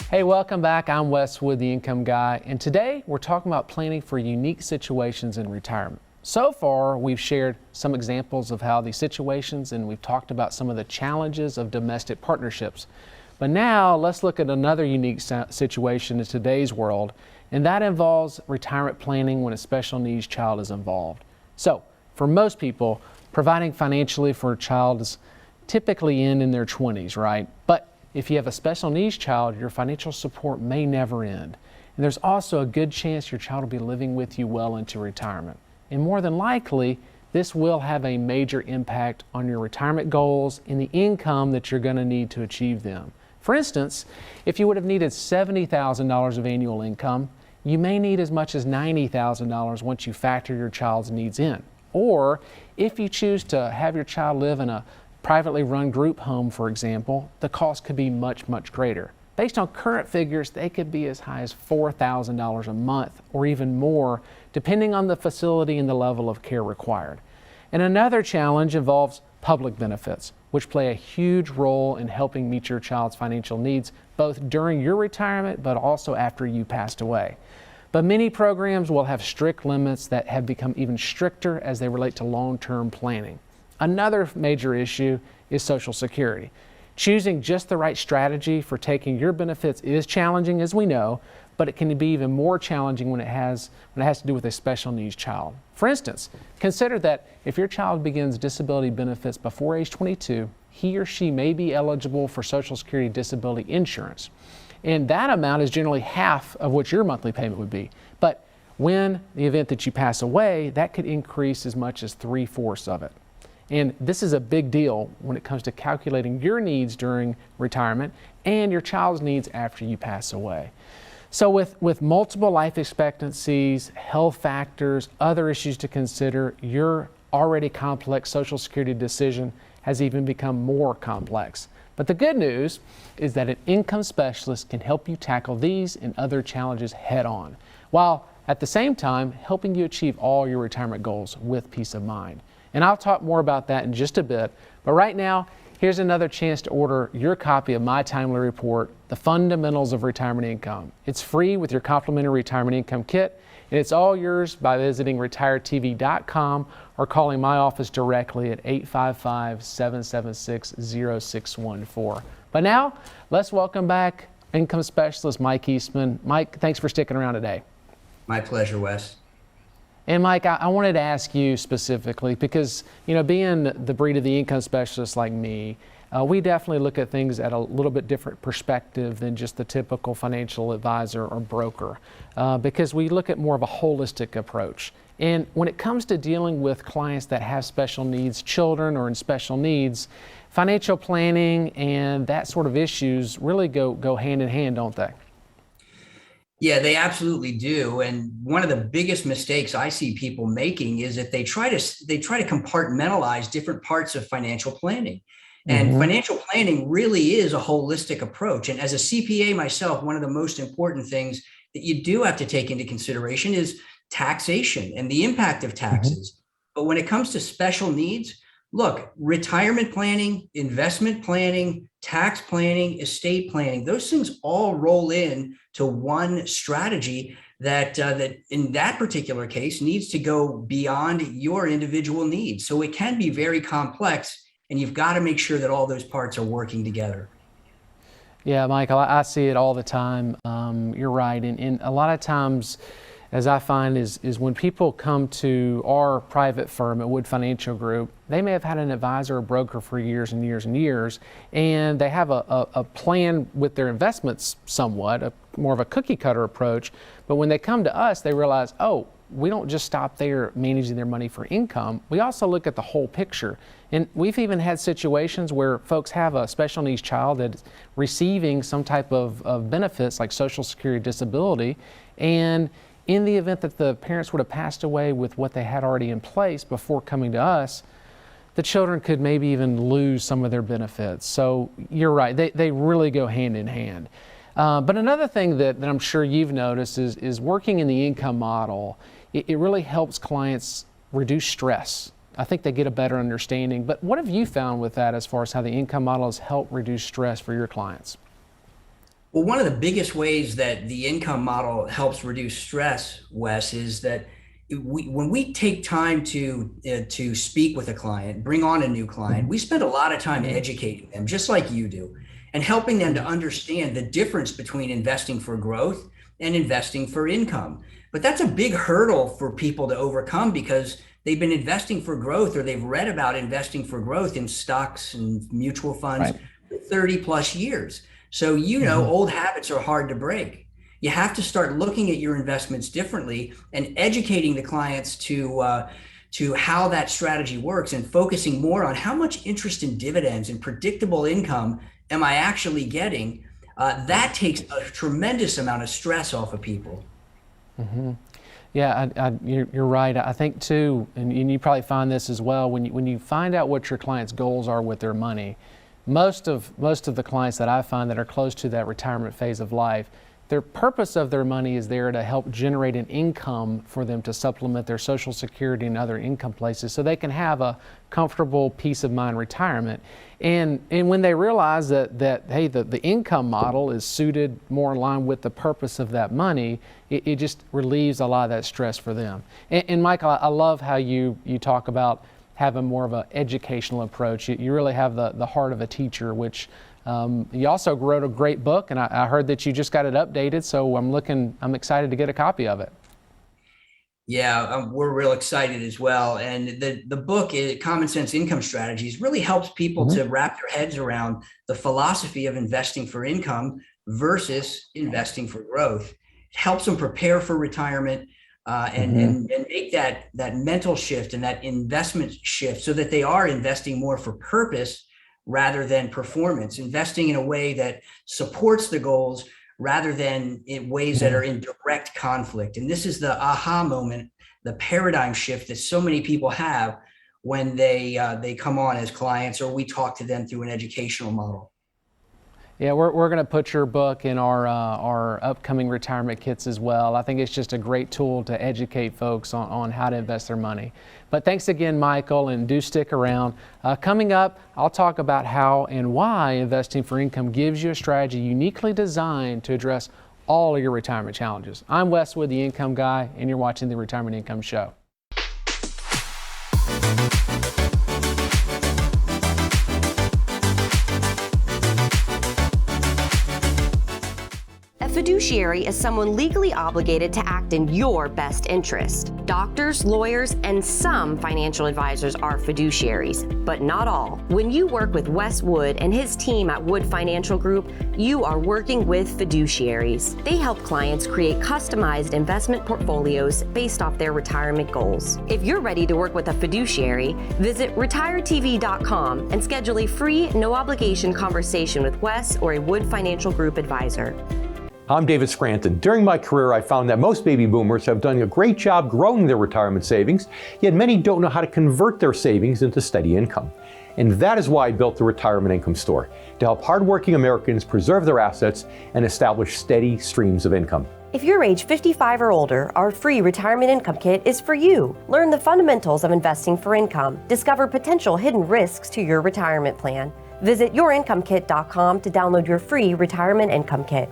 Hey, welcome back. I'm Wes Wood, the Income Guy, and today we're talking about planning for unique situations in retirement. So far, we've shared some examples of how these situations, and we've talked about some of the challenges of domestic partnerships. But now let's look at another unique situation in today's world, and that involves retirement planning when a special needs child is involved. So, for most people, providing financially for a child is typically in their 20s, right? But if you have a special needs child, your financial support may never end. And there's also a good chance your child will be living with you well into retirement. And more than likely, this will have a major impact on your retirement goals and the income that you're going to need to achieve them. For instance, if you would have needed $70,000 of annual income, you may need as much as $90,000 once you factor your child's needs in. Or if you choose to have your child live in a privately run group home, for example, the cost could be much, much greater. Based on current figures, they could be as high as $4,000 a month or even more, depending on the facility and the level of care required. And another challenge involves public benefits, which play a huge role in helping meet your child's financial needs, both during your retirement, but also after you passed away. But many programs will have strict limits that have become even stricter as they relate to long-term planning. Another major issue is Social Security. Choosing just the right strategy for taking your benefits is challenging, as we know, but it can be even more challenging when it has to do with a special needs child. For instance, consider that if your child begins disability benefits before age 22, he or she may be eligible for Social Security disability insurance. And that amount is generally half of what your monthly payment would be. But when the event that you pass away, that could increase as much as 3/4 of it. And this is a big deal when it comes to calculating your needs during retirement and your child's needs after you pass away. So with multiple life expectancies, health factors, other issues to consider, your already complex Social Security decision has even become more complex. But the good news is that an income specialist can help you tackle these and other challenges head on, while at the same time helping you achieve all your retirement goals with peace of mind. And I'll talk more about that in just a bit. But right now, here's another chance to order your copy of my timely report, The Fundamentals of Retirement Income. It's free with your complimentary retirement income kit, and it's all yours by visiting retiretv.com or calling my office directly at 855-776-0614. But now, let's welcome back income specialist Mike Eastman. Mike, thanks for sticking around today. My pleasure, Wes. And Mike, I wanted to ask you specifically because, being the breed of the income specialist like me, we definitely look at things at a little bit different perspective than just the typical financial advisor or broker, because we look at more of a holistic approach. And when it comes to dealing with clients that have special needs, children or in special needs, financial planning and that sort of issues really go hand in hand, don't they? Yeah, they absolutely do. And one of the biggest mistakes I see people making is that they try to compartmentalize different parts of financial planning. And financial planning really is a holistic approach. And as a CPA myself, one of the most important things that you do have to take into consideration is taxation and the impact of taxes. But when it comes to special needs, look, retirement planning, investment planning, tax planning, estate planning, those things all roll in to one strategy that in that particular case needs to go beyond your individual needs. So it can be very complex, and you've got to make sure that all those parts are working together. Yeah, Michael, I see it all the time. You're right. And a lot of times, as I find is when people come to our private firm at Wood Financial Group, they may have had an advisor or broker for years and years and years, and they have a plan with their investments somewhat, more of a cookie cutter approach. But when they come to us, they realize, oh, we don't just stop there managing their money for income. We also look at the whole picture. And we've even had situations where folks have a special needs child that's receiving some type of benefits like Social Security disability, and in the event that the parents would have passed away with what they had already in place before coming to us, the children could maybe even lose some of their benefits. So you're right, they really go hand in hand. But another thing that I'm sure you've noticed is working in the income model, it really helps clients reduce stress. I think they get a better understanding. But what have you found with that as far as how the income model has helped reduce stress for your clients? Well, one of the biggest ways that the income model helps reduce stress, Wes, is that when we take time to speak with a client, bring on a new client, we spend a lot of time educating them, just like you do, and helping them to understand the difference between investing for growth and investing for income. But that's a big hurdle for people to overcome because they've been investing for growth, or they've read about investing for growth in stocks and mutual funds for 30 plus years. So, old habits are hard to break. You have to start looking at your investments differently and educating the clients to how that strategy works, and focusing more on how much interest and dividends and predictable income am I actually getting. That takes a tremendous amount of stress off of people. Yeah, you're right. I think too, and you probably find this as well, when you find out what your client's goals are with their money, most of the clients that I find that are close to that retirement phase of life, their purpose of their money is there to help generate an income for them to supplement their Social Security and other income places so they can have a comfortable, peace of mind retirement. And when they realize that hey, the income model is suited more in line with the purpose of that money, it just relieves a lot of that stress for them. And Michael, I love how you talk about having more of an educational approach. You really have the heart of a teacher, which you also wrote a great book, and I heard that you just got it updated, so I'm excited to get a copy of it. Yeah, we're real excited as well. And the book, Common Sense Income Strategies, really helps people to wrap their heads around the philosophy of investing for income versus investing for growth. It helps them prepare for retirement and make that mental shift and that investment shift so that they are investing more for purpose rather than performance, investing in a way that supports the goals rather than in ways that are in direct conflict. And this is the aha moment, the paradigm shift that so many people have when they come on as clients, or we talk to them through an educational model. Yeah, we're going to put your book in our upcoming retirement kits as well. I think it's just a great tool to educate folks on how to invest their money. But thanks again, Michael, and do stick around. Coming up, I'll talk about how and why investing for income gives you a strategy uniquely designed to address all of your retirement challenges. I'm Wes Wood, the Income Guy, and you're watching the Retirement Income Show. A fiduciary is someone legally obligated to act in your best interest. Doctors, lawyers, and some financial advisors are fiduciaries, but not all. When you work with Wes Wood and his team at Wood Financial Group, you are working with fiduciaries. They help clients create customized investment portfolios based off their retirement goals. If you're ready to work with a fiduciary, visit retiretv.com and schedule a free, no-obligation conversation with Wes or a Wood Financial Group advisor. I'm David Scranton. During my career, I found that most baby boomers have done a great job growing their retirement savings, yet many don't know how to convert their savings into steady income. And that is why I built the Retirement Income Store, to help hardworking Americans preserve their assets and establish steady streams of income. If you're age 55 or older, our free Retirement Income Kit is for you. Learn the fundamentals of investing for income. Discover potential hidden risks to your retirement plan. Visit yourincomekit.com to download your free Retirement Income Kit.